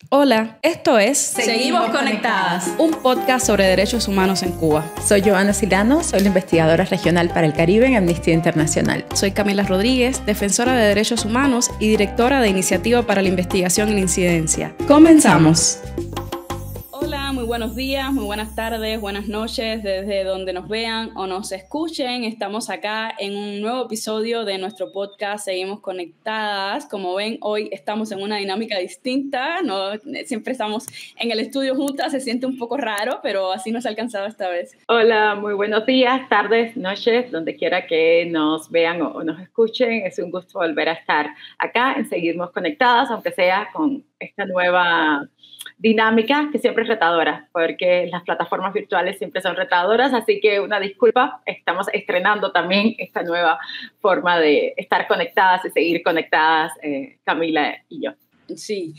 Hola, esto es Seguimos Conectadas, un podcast sobre derechos humanos en Cuba. Soy Joana Silano, soy la investigadora regional para el Caribe en Amnistía Internacional. Soy Camila Rodríguez, defensora de derechos humanos y directora de Iniciativa para la Investigación en Incidencia. ¡Comenzamos! Hola, muy buenos días, muy buenas tardes, buenas noches, desde donde nos vean o nos escuchen. Estamos acá en un nuevo episodio de nuestro podcast Seguimos Conectadas. Como ven, hoy estamos en una dinámica distinta, no siempre estamos en el estudio juntas, se siente un poco raro, pero así nos ha alcanzado esta vez. Hola, muy buenos días, tardes, noches, donde quiera que nos vean o nos escuchen. Es un gusto volver a estar acá en Seguimos Conectadas, aunque sea con esta nueva dinámica que siempre es retadora, porque las plataformas virtuales siempre son retadoras, así que una disculpa, estamos estrenando también esta nueva forma de estar conectadas y seguir conectadas, Camila y yo. Sí.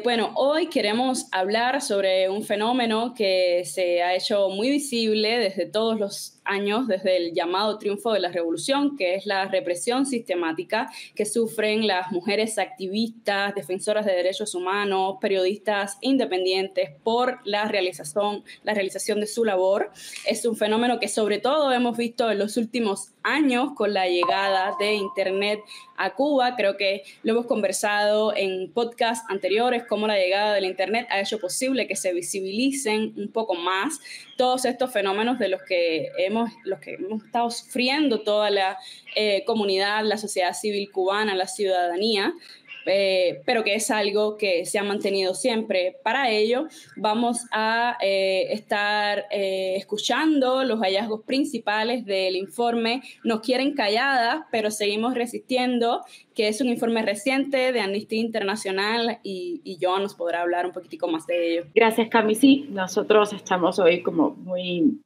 Bueno, hoy queremos hablar sobre un fenómeno que se ha hecho muy visible desde todos los años, desde el llamado triunfo de la revolución, que es la represión sistemática que sufren las mujeres activistas, defensoras de derechos humanos, periodistas independientes por la realización de su labor. Es un fenómeno que sobre todo hemos visto en los últimos años con la llegada de Internet a Cuba. Creo que lo hemos conversado en podcasts anteriores, cómo la llegada del Internet ha hecho posible que se visibilicen un poco más todos estos fenómenos de los que hemos estado sufriendo toda la comunidad, la sociedad civil cubana, la ciudadanía, pero que es algo que se ha mantenido siempre. Para ello vamos a estar escuchando los hallazgos principales del informe Nos quieren calladas, pero seguimos resistiendo, que es un informe reciente de Amnistía Internacional, y Joan nos podrá hablar un poquitico más de ello. Gracias, Cami. Sí, nosotros estamos hoy como muy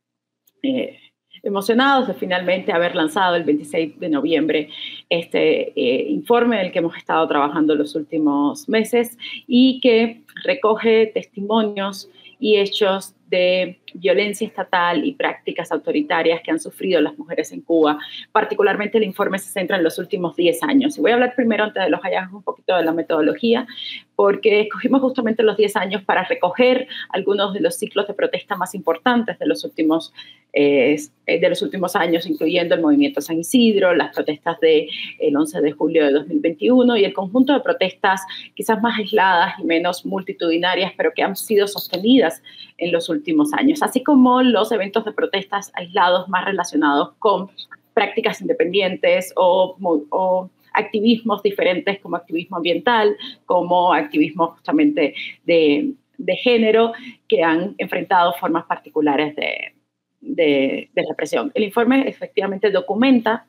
emocionados de finalmente haber lanzado el 26 de noviembre este informe del que hemos estado trabajando los últimos meses y que recoge testimonios y hechos de violencia estatal y prácticas autoritarias que han sufrido las mujeres en Cuba. Particularmente el informe se centra en los últimos 10 años. Y voy a hablar primero, antes de los hallazgos, un poquito de la metodología, porque escogimos justamente los 10 años para recoger algunos de los ciclos de protesta más importantes de los últimos años, incluyendo el movimiento San Isidro, las protestas del 11 de julio de 2021 y el conjunto de protestas quizás más aisladas y menos multitudinarias, pero que han sido sostenidas en los últimos años, así como los eventos de protestas aislados más relacionados con prácticas independientes o activismos diferentes, como activismo ambiental, como activismo justamente de género, que han enfrentado formas particulares de represión. El informe efectivamente documenta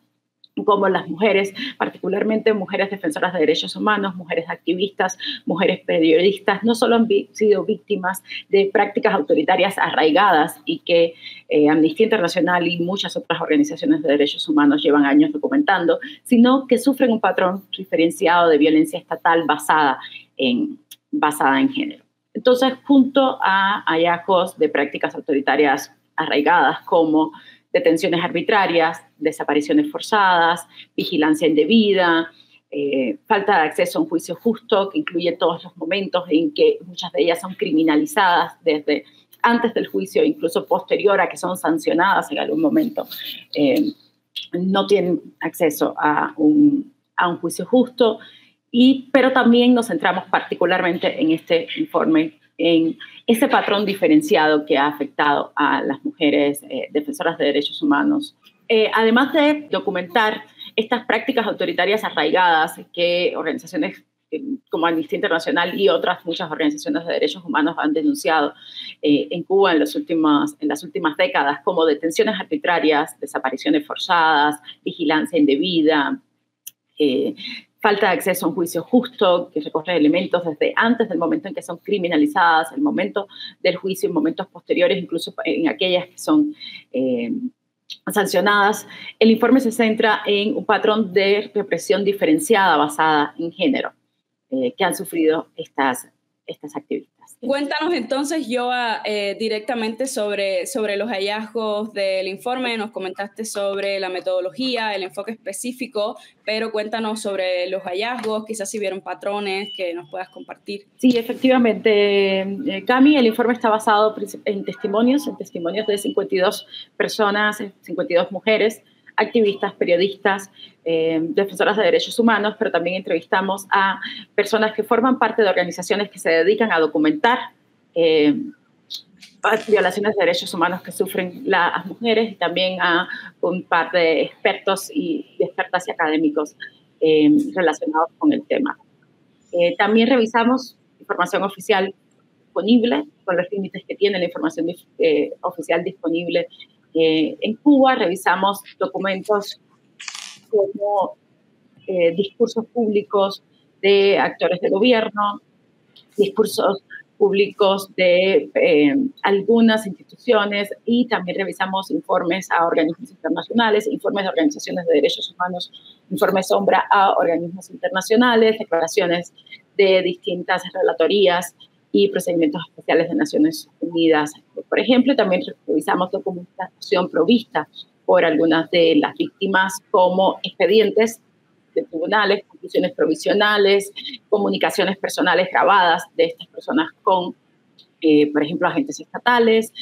cómo las mujeres, particularmente mujeres defensoras de derechos humanos, mujeres activistas, mujeres periodistas, no solo han sido víctimas de prácticas autoritarias arraigadas y que Amnistía Internacional y muchas otras organizaciones de derechos humanos llevan años documentando, sino que sufren un patrón diferenciado de violencia estatal basada en género. Entonces, junto a hallazgos de prácticas autoritarias arraigadas como detenciones arbitrarias, desapariciones forzadas, vigilancia indebida, falta de acceso a un juicio justo, que incluye todos los momentos en que muchas de ellas son criminalizadas desde antes del juicio, incluso posterior a que son sancionadas en algún momento, no tienen acceso a un juicio justo, pero también nos centramos particularmente en este informe en ese patrón diferenciado que ha afectado a las mujeres defensoras de derechos humanos. Además de documentar estas prácticas autoritarias arraigadas que organizaciones como Amnistía Internacional y otras muchas organizaciones de derechos humanos han denunciado en Cuba en las últimas décadas, como detenciones arbitrarias, desapariciones forzadas, vigilancia indebida, falta de acceso a un juicio justo, que recoge elementos desde antes del momento en que son criminalizadas, el momento del juicio, en momentos posteriores, incluso en aquellas que son sancionadas. El informe se centra en un patrón de represión diferenciada basada en género que han sufrido estas activistas. Cuéntanos entonces, Yoa, directamente sobre los hallazgos del informe. Nos comentaste sobre la metodología, el enfoque específico, pero cuéntanos sobre los hallazgos, quizás si vieron patrones que nos puedas compartir. Sí, efectivamente, Cami, el informe está basado en testimonios de 52 personas, 52 mujeres, activistas, periodistas, defensoras de derechos humanos, pero también entrevistamos a personas que forman parte de organizaciones que se dedican a documentar violaciones de derechos humanos que sufren las mujeres, y también a un par de expertos y expertas y académicos relacionados con el tema. También revisamos información oficial disponible, con los límites que tiene la información oficial disponible en Cuba. Revisamos documentos como discursos públicos de actores de gobierno, discursos públicos de algunas instituciones, y también revisamos informes a organismos internacionales, informes de organizaciones de derechos humanos, informes sombra a organismos internacionales, declaraciones de distintas relatorías y procedimientos especiales de Naciones Unidas. Por ejemplo, también revisamos documentación provista por algunas de las víctimas, como expedientes de tribunales, conclusiones provisionales, comunicaciones personales grabadas de estas personas con, por ejemplo, agentes estatales,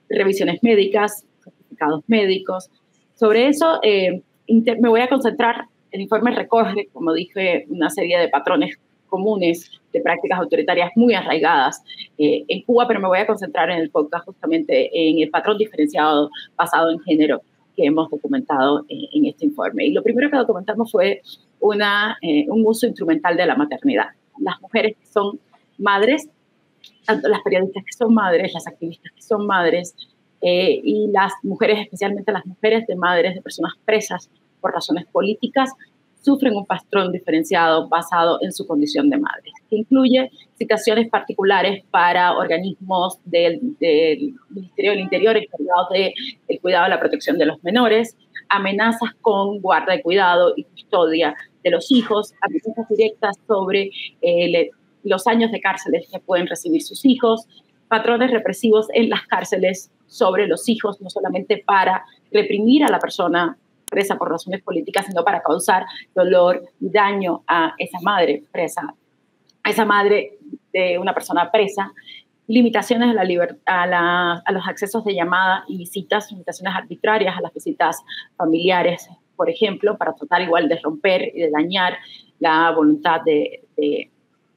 revisiones médicas, certificados médicos. Sobre eso me voy a concentrar. El informe recoge, como dije, una serie de patrones comunes de prácticas autoritarias muy arraigadas en Cuba, pero me voy a concentrar en el podcast justamente en el patrón diferenciado basado en género que hemos documentado en este informe. Y lo primero que documentamos fue un uso instrumental de la maternidad. Las mujeres que son madres, tanto las periodistas que son madres, las activistas que son madres, y las mujeres, especialmente las mujeres de madres de personas presas por razones políticas, sufren un patrón diferenciado basado en su condición de madre, que incluye citaciones particulares para organismos del Ministerio del Interior encargados del cuidado y la protección de los menores, amenazas con guarda de cuidado y custodia de los hijos, amenazas directas sobre los años de cárceles que pueden recibir sus hijos, patrones represivos en las cárceles sobre los hijos, no solamente para reprimir a la persona presa por razones políticas, sino para causar dolor y daño a esa madre presa, a esa madre de una persona presa, limitaciones a los accesos de llamada y visitas, limitaciones arbitrarias a las visitas familiares, por ejemplo, para tratar igual de romper y de dañar la voluntad de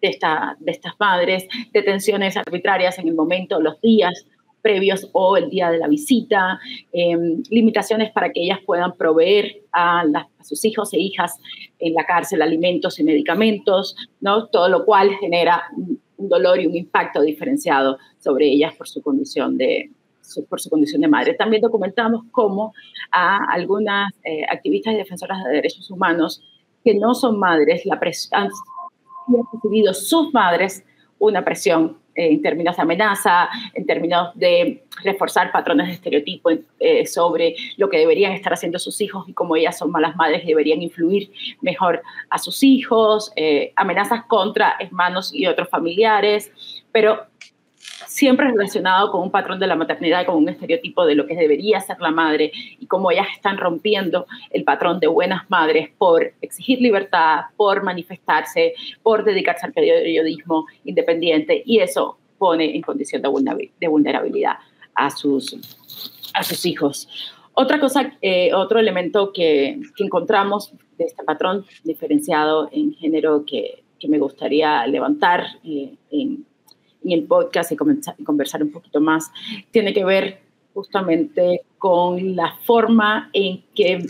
estas madres, detenciones arbitrarias en el momento, los días previos o el día de la visita, limitaciones para que ellas puedan proveer a sus hijos e hijas en la cárcel alimentos y medicamentos, ¿no? Todo lo cual genera un dolor y un impacto diferenciado sobre ellas por su condición de madre. También documentamos cómo a algunas activistas y defensoras de derechos humanos que no son madres han recibido sus madres una presión en términos de amenaza, en términos de reforzar patrones de estereotipo sobre lo que deberían estar haciendo sus hijos y cómo ellas son malas madres y deberían influir mejor a sus hijos, amenazas contra hermanos y otros familiares, pero siempre relacionado con un patrón de la maternidad, con un estereotipo de lo que debería ser la madre y cómo ellas están rompiendo el patrón de buenas madres por exigir libertad, por manifestarse, por dedicarse al periodismo independiente, y eso pone en condición de vulnerabilidad a sus hijos. Otra cosa, otro elemento que encontramos de este patrón diferenciado en género que me gustaría levantar en el podcast y conversar un poquito más, tiene que ver justamente con la forma en que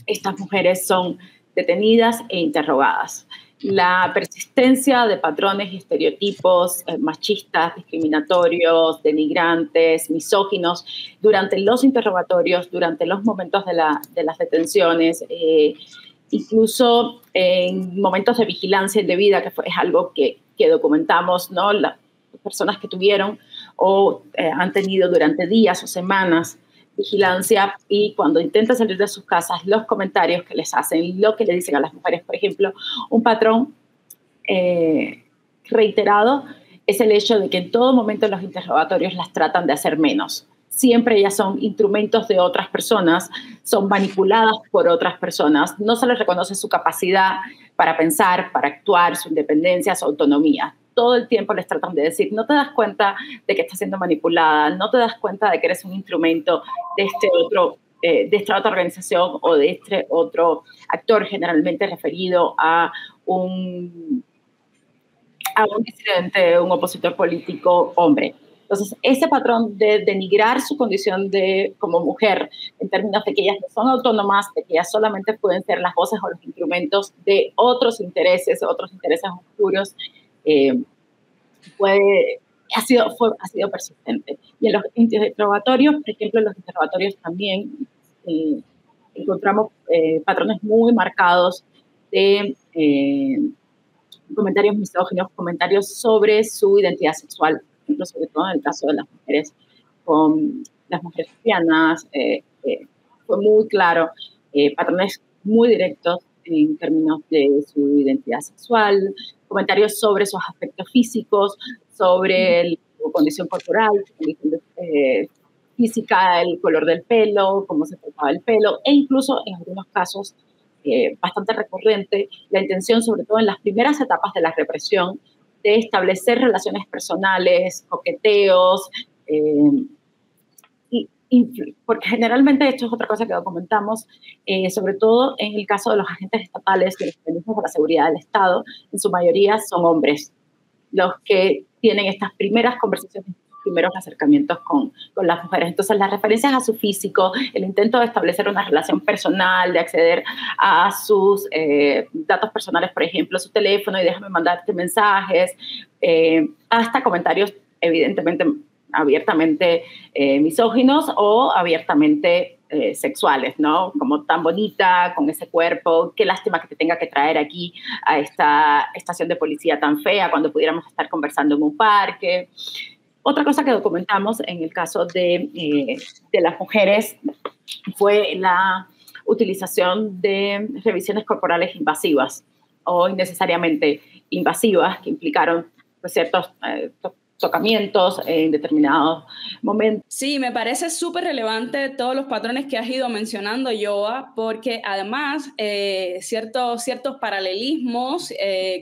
estas mujeres son detenidas e interrogadas. La persistencia de patrones y estereotipos machistas, discriminatorios, denigrantes, misóginos durante los interrogatorios, durante los momentos de las detenciones, incluso en momentos de vigilancia indebida, que es algo que documentamos, ¿no? Las personas que tuvieron o han tenido durante días o semanas vigilancia, y cuando intentan salir de sus casas, los comentarios que les hacen, lo que le dicen a las mujeres, por ejemplo, un patrón reiterado es el hecho de que en todo momento los interrogatorios las tratan de hacer menos. Siempre ellas son instrumentos de otras personas, son manipuladas por otras personas, no se les reconoce su capacidad para pensar, para actuar, su independencia, su autonomía. Todo el tiempo les tratan de decir, no te das cuenta de que estás siendo manipulada, no te das cuenta de que eres un instrumento de de esta otra organización o de este otro actor, generalmente referido a un disidente, un opositor político hombre. Entonces, ese patrón de denigrar su condición como mujer, en términos de que ellas no son autónomas, de que ellas solamente pueden ser las voces o los instrumentos de otros intereses oscuros, ha sido persistente. Y en los interrogatorios, por ejemplo, en los interrogatorios también encontramos patrones muy marcados de comentarios misóginos, comentarios sobre su identidad sexual, por ejemplo, sobre todo en el caso de las mujeres, con las mujeres lesbianas, fue muy claro, patrones muy directos en términos de su identidad sexual, comentarios sobre sus aspectos físicos, sobre su condición corporal, su condición física, el color del pelo, cómo se trataba el pelo, e incluso en algunos casos bastante recurrente, la intención, sobre todo en las primeras etapas de la represión, de establecer relaciones personales, coqueteos, porque generalmente esto es otra cosa que documentamos, sobre todo en el caso de los agentes estatales, de los organismos de la seguridad del Estado, en su mayoría son hombres los que tienen estas primeras conversaciones, primeros acercamientos con las mujeres. Entonces, las referencias a su físico, el intento de establecer una relación personal, de acceder a sus datos personales, por ejemplo, su teléfono y déjame mandarte mensajes, hasta comentarios evidentemente abiertamente misóginos o abiertamente sexuales, ¿no? Como tan bonita, con ese cuerpo, qué lástima que te tenga que traer aquí a esta estación de policía tan fea cuando pudiéramos estar conversando en un parque. Otra cosa que documentamos en el caso de las mujeres fue la utilización de revisiones corporales invasivas o innecesariamente invasivas, que implicaron pues, ciertos tocamientos en determinados momentos. Sí, me parece súper relevante todos los patrones que has ido mencionando, Yoa, porque además ciertos paralelismos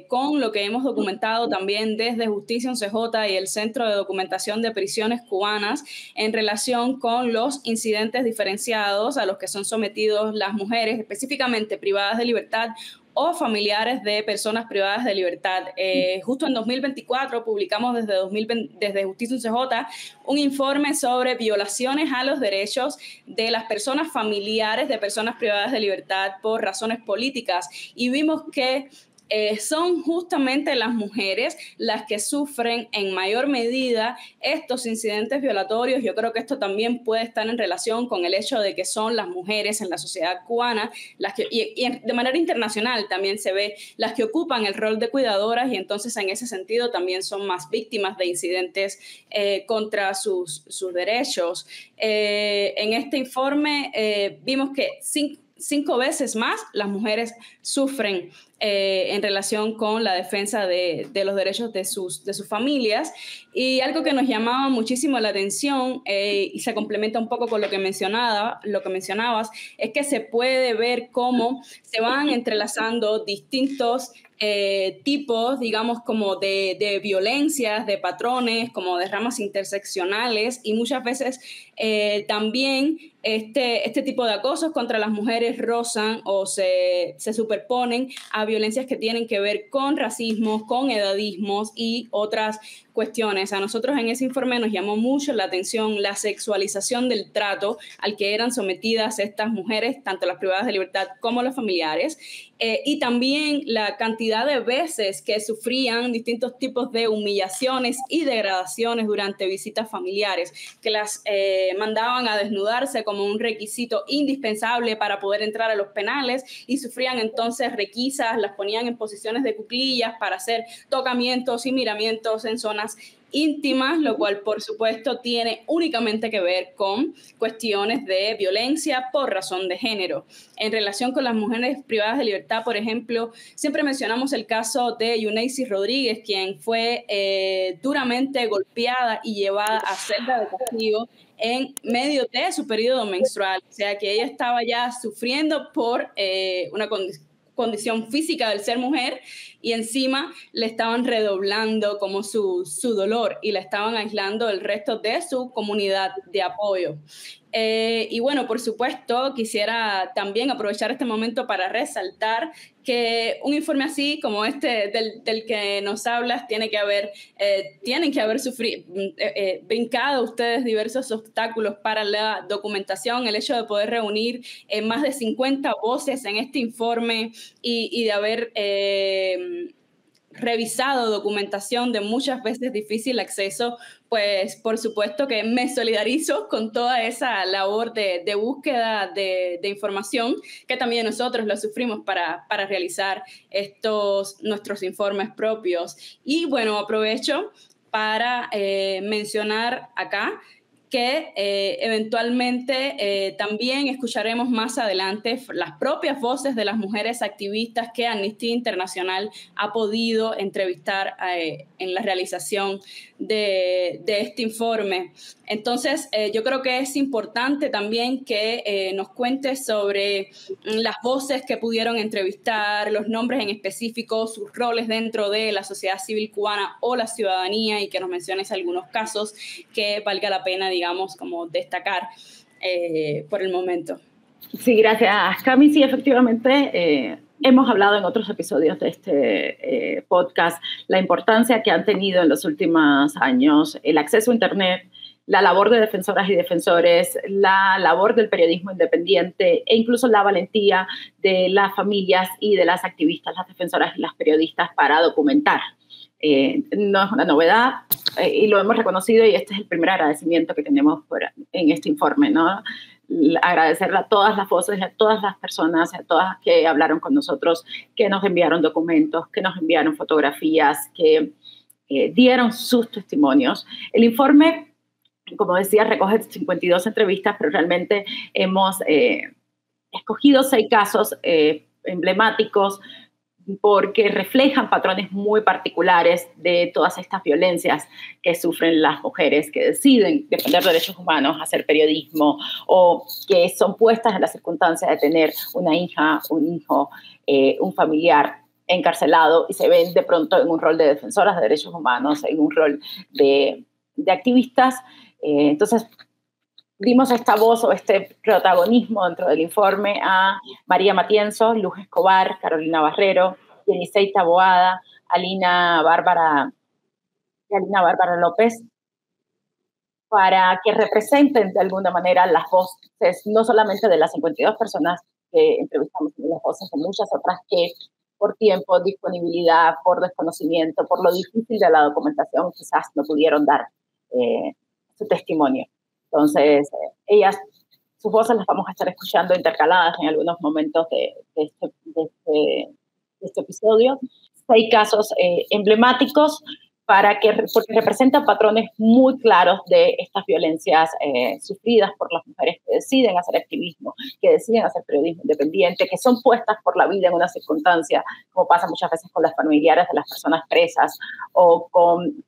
con lo que hemos documentado también desde Justicia en CJ y el Centro de Documentación de Prisiones Cubanas en relación con los incidentes diferenciados a los que son sometidos las mujeres, específicamente privadas de libertad o familiares de personas privadas de libertad. Justo en 2024 publicamos desde Justicia UCJ un informe sobre violaciones a los derechos de las personas familiares de personas privadas de libertad por razones políticas y vimos que son justamente las mujeres las que sufren en mayor medida estos incidentes violatorios. Yo creo que esto también puede estar en relación con el hecho de que son las mujeres en la sociedad cubana, y de manera internacional también se ve, las que ocupan el rol de cuidadoras y entonces en ese sentido también son más víctimas de incidentes contra sus derechos. En este informe vimos que 5 veces más las mujeres sufren en relación con la defensa de los derechos de sus familias. Y algo que nos llamaba muchísimo la atención y se complementa un poco con lo que mencionabas, es que se puede ver cómo se van entrelazando distintos tipos, digamos, como de violencias, de patrones, como de ramas interseccionales y muchas veces también este tipo de acosos contra las mujeres rozan o se superponen a violencias que tienen que ver con racismos, con edadismos y otras cuestiones. A nosotros en ese informe nos llamó mucho la atención la sexualización del trato al que eran sometidas estas mujeres, tanto las privadas de libertad como las familiares, y también la cantidad de veces que sufrían distintos tipos de humillaciones y degradaciones durante visitas familiares, que las mandaban a desnudarse como un requisito indispensable para poder entrar a los penales y sufrían entonces requisas, las ponían en posiciones de cuclillas para hacer tocamientos y miramientos en zonas íntimas, lo cual por supuesto tiene únicamente que ver con cuestiones de violencia por razón de género. En relación con las mujeres privadas de libertad, por ejemplo, siempre mencionamos el caso de Yuneisi Rodríguez, quien fue duramente golpeada y llevada a celda de castigo en medio de su periodo menstrual, o sea que ella estaba ya sufriendo por una condición física del ser mujer y encima le estaban redoblando como su dolor y la estaban aislando del resto de su comunidad de apoyo. Y bueno, por supuesto, quisiera también aprovechar este momento para resaltar que un informe así como este del que nos hablas tienen que haber brincado ustedes diversos obstáculos para la documentación, el hecho de poder reunir más de 50 voces en este informe y de haber revisado documentación de muchas veces difícil acceso, pues por supuesto que me solidarizo con toda esa labor de búsqueda de información que también nosotros lo sufrimos para realizar nuestros informes propios. Y bueno, aprovecho para mencionar acá que eventualmente también escucharemos más adelante las propias voces de las mujeres activistas que Amnistía Internacional ha podido entrevistar en la realización de este informe. Entonces, yo creo que es importante también que nos cuentes sobre las voces que pudieron entrevistar, los nombres en específico, sus roles dentro de la sociedad civil cubana o la ciudadanía y que nos menciones algunos casos que valga la pena, digamos, como destacar por el momento. Sí, gracias, Cami. Sí, efectivamente, hemos hablado en otros episodios de este podcast la importancia que han tenido en los últimos años el acceso a Internet, la labor de defensoras y defensores, la labor del periodismo independiente e incluso la valentía de las familias y de las activistas, las defensoras y las periodistas para documentar. No es una novedad y lo hemos reconocido y este es el primer agradecimiento que tenemos en este informe, ¿no? Agradecerle a todas las voces, a todas las personas, a todas que hablaron con nosotros, que nos enviaron documentos, que nos enviaron fotografías, que dieron sus testimonios. El informe, como decía, recoge 52 entrevistas, pero realmente hemos escogido 6 casos emblemáticos porque reflejan patrones muy particulares de todas estas violencias que sufren las mujeres que deciden defender derechos humanos, hacer periodismo o que son puestas en la circunstancia de tener una hija, un hijo, un familiar encarcelado y se ven de pronto en un rol de defensoras de derechos humanos, en un rol de activistas. Entonces, dimos esta voz o este protagonismo dentro del informe a María Matienzo, Luz Escobar, Carolina Barrero, Yenisei Taboada, Alina Bárbara López, para que representen de alguna manera las voces, no solamente de las 52 personas que entrevistamos, sino las voces de muchas otras que por tiempo, disponibilidad, por desconocimiento, por lo difícil de la documentación, quizás no pudieron dar su testimonio. Entonces, sus voces las vamos a estar escuchando intercaladas en algunos momentos de este episodio. 6 casos emblemáticos porque representan patrones muy claros de estas violencias sufridas por las mujeres que deciden hacer activismo, que deciden hacer periodismo independiente, que son puestas por la vida en una circunstancia, como pasa muchas veces con las familiares de las personas presas o con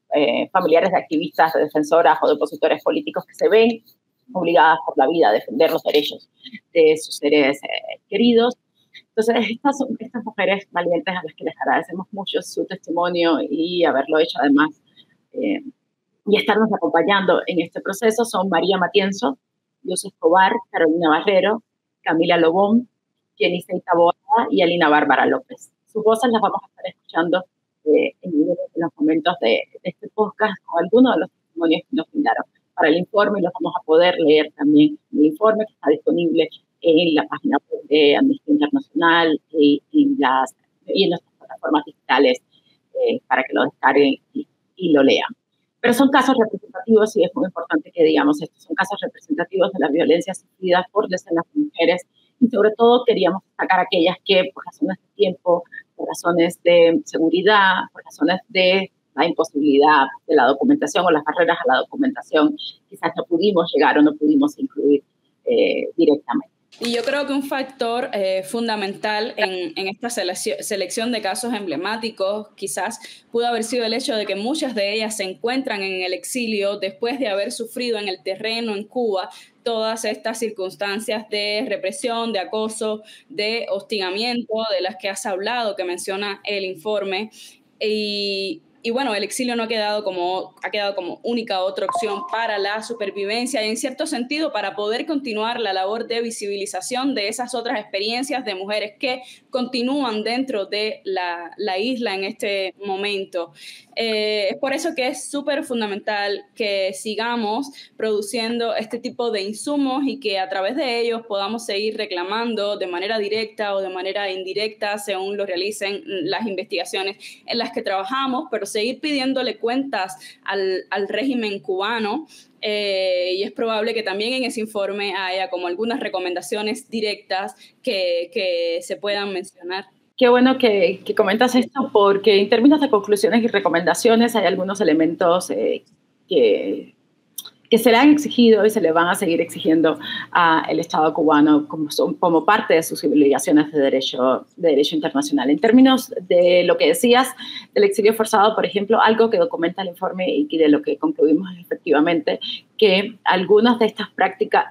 familiares de activistas, de defensoras o de opositores políticos que se ven obligadas por la vida a defender los derechos de sus seres queridos. Entonces, estas mujeres valientes a las que les agradecemos mucho su testimonio y haberlo hecho además y estarnos acompañando en este proceso son María Matienzo, Luz Escobar, Carolina Barrero, Camila Lobón, Yenisei Taboada y Alina Bárbara López. Sus voces las vamos a estar escuchando en los momentos de este podcast con algunos de los testimonios que nos brindaron para el informe y los vamos a poder leer también en el informe que está disponible en la página web de Amnistía Internacional y en nuestras plataformas digitales para que lo descarguen y lo lean. Pero son casos representativos y es muy importante que digamos esto, son casos representativos de las violencias sufridas por decenas de mujeres y sobre todo queríamos destacar aquellas que por razones de tiempo, por razones de seguridad, por razones de la imposibilidad de la documentación o las barreras a la documentación, quizás no pudimos llegar o no pudimos incluir directamente. Y yo creo que un factor fundamental en esta selección de casos emblemáticos quizás pudo haber sido el hecho de que muchas de ellas se encuentran en el exilio después de haber sufrido en el terreno en Cuba todas estas circunstancias de represión, de acoso, de hostigamiento de las que has hablado, que menciona el informe. Y bueno, el exilio no ha quedado como única otra opción para la supervivencia y en cierto sentido para poder continuar la labor de visibilización de esas otras experiencias de mujeres que continúan dentro de la isla en este momento. Es por eso que es súper fundamental que sigamos produciendo este tipo de insumos y que a través de ellos podamos seguir reclamando de manera directa o de manera indirecta, según lo realicen las investigaciones en las que trabajamos, pero seguir pidiéndole cuentas al régimen cubano. Y es probable que también en ese informe haya como algunas recomendaciones directas que se puedan mencionar. Qué bueno que comentas esto, porque en términos de conclusiones y recomendaciones hay algunos elementos que se le han exigido y se le van a seguir exigiendo al Estado cubano como parte de sus obligaciones de derecho internacional. En términos de lo que decías del exilio forzado, por ejemplo, algo que documenta el informe y de lo que concluimos es efectivamente que algunas de estas prácticas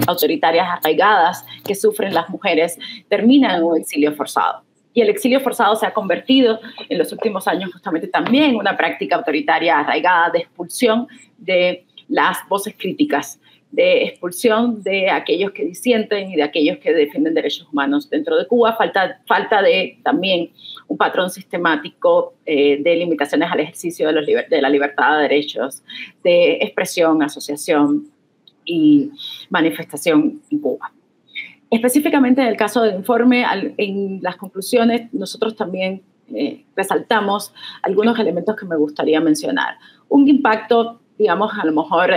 autoritarias arraigadas que sufren las mujeres terminan en un exilio forzado. Y el exilio forzado se ha convertido en los últimos años justamente también en una práctica autoritaria arraigada de expulsión de las voces críticas, de expulsión de aquellos que disienten y de aquellos que defienden derechos humanos dentro de Cuba. Falta de también un patrón sistemático de limitaciones al ejercicio de la libertad de derechos, de expresión, asociación y manifestación en Cuba. Específicamente en el caso del informe, en las conclusiones, nosotros también resaltamos algunos elementos que me gustaría mencionar. Un impacto, digamos, a lo mejor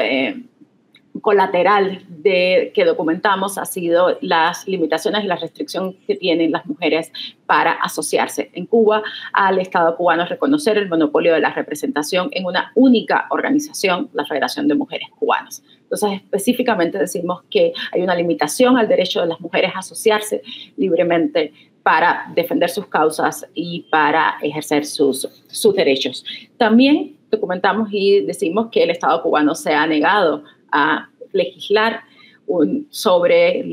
colateral que documentamos ha sido las limitaciones y la restricción que tienen las mujeres para asociarse. En Cuba, al Estado cubano reconocer el monopolio de la representación en una única organización, la Federación de Mujeres Cubanas. Entonces, específicamente decimos que hay una limitación al derecho de las mujeres a asociarse libremente para defender sus causas y para ejercer sus derechos. También documentamos y decimos que el Estado cubano se ha negado a legislar sobre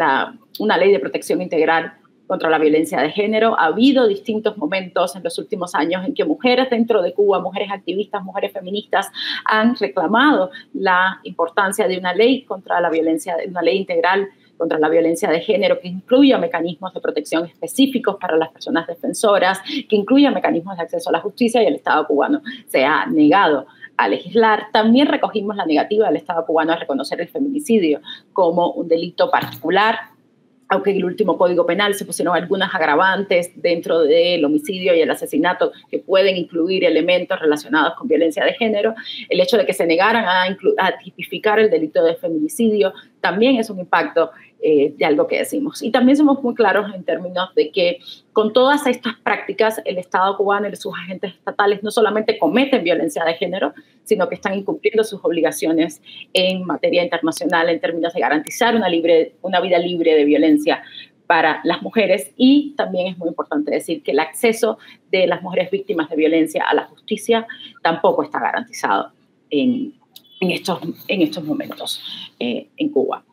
una ley de protección integral contra la violencia de género. Ha habido distintos momentos en los últimos años en que mujeres dentro de Cuba, mujeres activistas, mujeres feministas, han reclamado la importancia de una ley contra la violencia, una ley integral contra la violencia de género que incluya mecanismos de protección específicos para las personas defensoras, que incluya mecanismos de acceso a la justicia, y el Estado cubano se ha negado a legislar. También recogimos la negativa del Estado cubano a reconocer el feminicidio como un delito particular, aunque en el último Código Penal se pusieron algunas agravantes dentro del homicidio y el asesinato que pueden incluir elementos relacionados con violencia de género. El hecho de que se negaran a tipificar el delito de feminicidio también es un impacto de algo que decimos. Y también somos muy claros en términos de que con todas estas prácticas el Estado cubano y sus agentes estatales no solamente cometen violencia de género, sino que están incumpliendo sus obligaciones en materia internacional en términos de garantizar una vida libre de violencia para las mujeres. Y también es muy importante decir que el acceso de las mujeres víctimas de violencia a la justicia tampoco está garantizado en estos momentos en Cuba.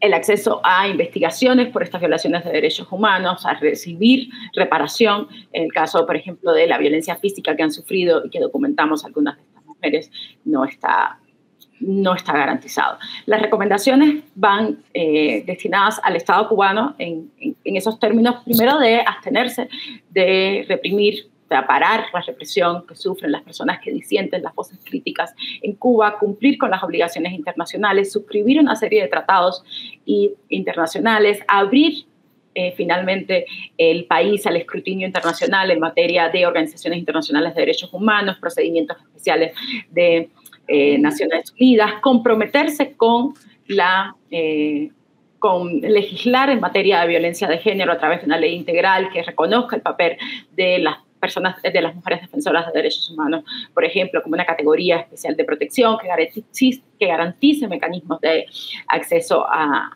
El acceso a investigaciones por estas violaciones de derechos humanos, a recibir reparación, en el caso, por ejemplo, de la violencia física que han sufrido y que documentamos algunas de estas mujeres, no está garantizado. Las recomendaciones van destinadas al Estado cubano en esos términos, primero de abstenerse, de reprimir, de parar la represión que sufren las personas que disienten, las voces críticas en Cuba, cumplir con las obligaciones internacionales, suscribir una serie de tratados internacionales, abrir finalmente el país al escrutinio internacional en materia de organizaciones internacionales de derechos humanos, procedimientos especiales de Naciones Unidas, comprometerse con legislar en materia de violencia de género a través de una ley integral que reconozca el papel de las de las mujeres defensoras de derechos humanos, por ejemplo, como una categoría especial de protección que garantice mecanismos de acceso a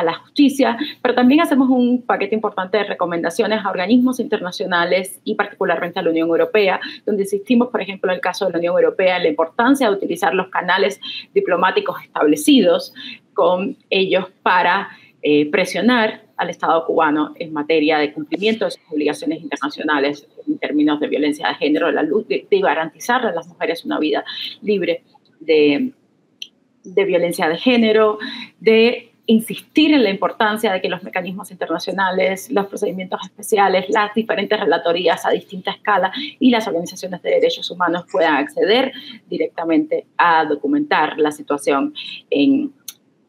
la justicia, pero también hacemos un paquete importante de recomendaciones a organismos internacionales y particularmente a la Unión Europea, donde insistimos, por ejemplo, en el caso de la Unión Europea, en la importancia de utilizar los canales diplomáticos establecidos con ellos para presionar al Estado cubano en materia de cumplimiento de sus obligaciones internacionales en términos de violencia de género, de garantizarle a las mujeres una vida libre de violencia de género, de insistir en la importancia de que los mecanismos internacionales, los procedimientos especiales, las diferentes relatorías a distinta escala y las organizaciones de derechos humanos puedan acceder directamente a documentar la situación en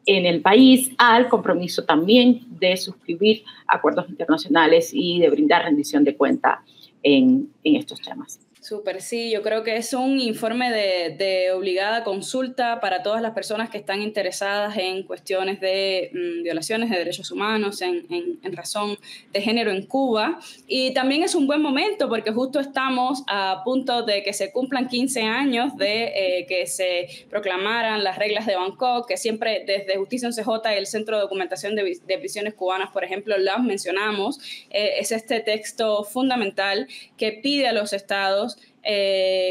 el país, al compromiso también de suscribir acuerdos internacionales y de brindar rendición de cuenta en estos temas. Súper, sí, yo creo que es un informe de obligada consulta para todas las personas que están interesadas en cuestiones de violaciones de derechos humanos en razón de género en Cuba. Y también es un buen momento porque justo estamos a punto de que se cumplan 15 años de que se proclamaran las reglas de Bangkok, que siempre desde Justicia en CJ y el Centro de Documentación de Prisiones Cubanas, por ejemplo, las mencionamos. Es este texto fundamental que pide a los estados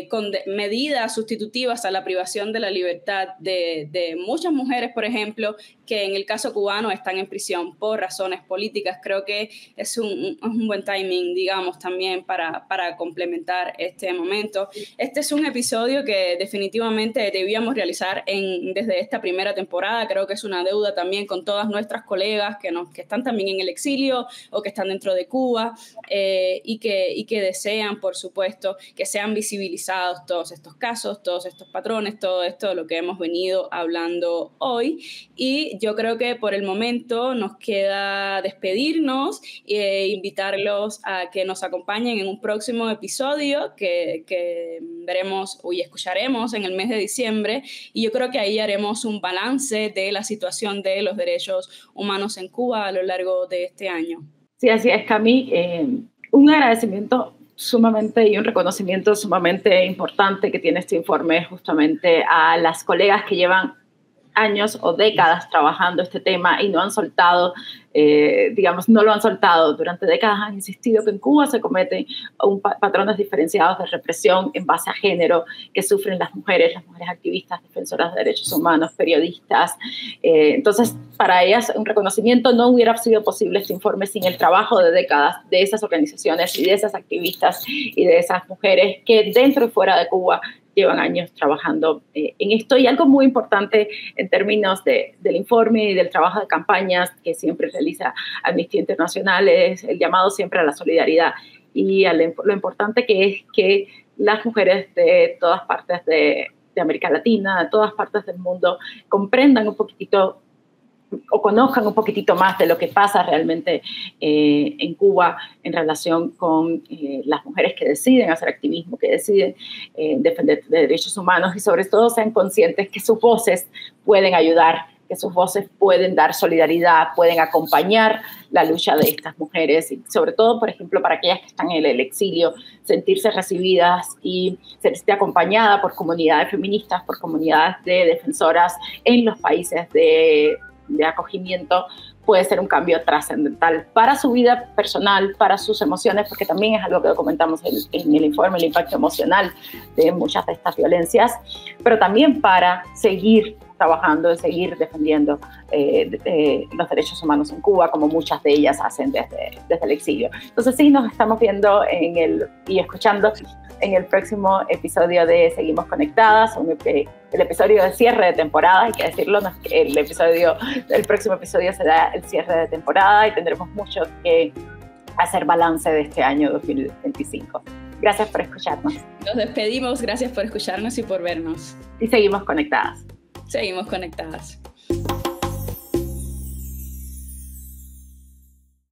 con medidas sustitutivas a la privación de la libertad de muchas mujeres, por ejemplo, que en el caso cubano están en prisión por razones políticas. Creo que es un buen timing, digamos, también para complementar este momento. Este es un episodio que definitivamente debíamos realizar desde esta primera temporada. Creo que es una deuda también con todas nuestras colegas que están también en el exilio o que están dentro de Cuba y que desean, por supuesto, que sean visibilizados todos estos casos, todos estos patrones, todo esto de lo que hemos venido hablando hoy. Y yo creo que por el momento nos queda despedirnos e invitarlos a que nos acompañen en un próximo episodio que veremos y escucharemos en el mes de diciembre. Y yo creo que ahí haremos un balance de la situación de los derechos humanos en Cuba a lo largo de este año. Sí, así es, Cami. Un agradecimiento sumamente y un reconocimiento sumamente importante que tiene este informe justamente a las colegas que llevan años o décadas trabajando este tema y no han soltado, no lo han soltado. Durante décadas han insistido que en Cuba se cometen patrones diferenciados de represión en base a género que sufren las mujeres activistas, defensoras de derechos humanos, periodistas. Entonces, para ellas un reconocimiento. No hubiera sido posible este informe sin el trabajo de décadas de esas organizaciones y de esas activistas y de esas mujeres que dentro y fuera de Cuba llevan años trabajando en esto. Y algo muy importante en términos del informe y del trabajo de campañas que siempre realiza Amnistía Internacional es el llamado siempre a la solidaridad y a lo importante que es que las mujeres de todas partes de América Latina, de todas partes del mundo, comprendan un poquitito o conozcan un poquitito más de lo que pasa realmente en Cuba en relación con las mujeres que deciden hacer activismo, que deciden defender derechos humanos y sobre todo sean conscientes que sus voces pueden ayudar, que sus voces pueden dar solidaridad, pueden acompañar la lucha de estas mujeres y sobre todo, por ejemplo, para aquellas que están en el exilio, sentirse recibidas y sentirse acompañada por comunidades feministas, por comunidades de defensoras en los países de acogimiento puede ser un cambio trascendental para su vida personal, para sus emociones, porque también es algo que documentamos en el informe, el impacto emocional de muchas de estas violencias, pero también para seguir trabajando y seguir defendiendo los derechos humanos en Cuba, como muchas de ellas hacen desde el exilio. Entonces sí, nos estamos viendo y escuchando en el próximo episodio de Seguimos Conectadas, el episodio de cierre de temporada, hay que decirlo, el próximo episodio será el cierre de temporada y tendremos mucho que hacer balance de este año 2025. Gracias por escucharnos. Nos despedimos, gracias por escucharnos y por vernos. Y seguimos conectadas. Seguimos conectadas.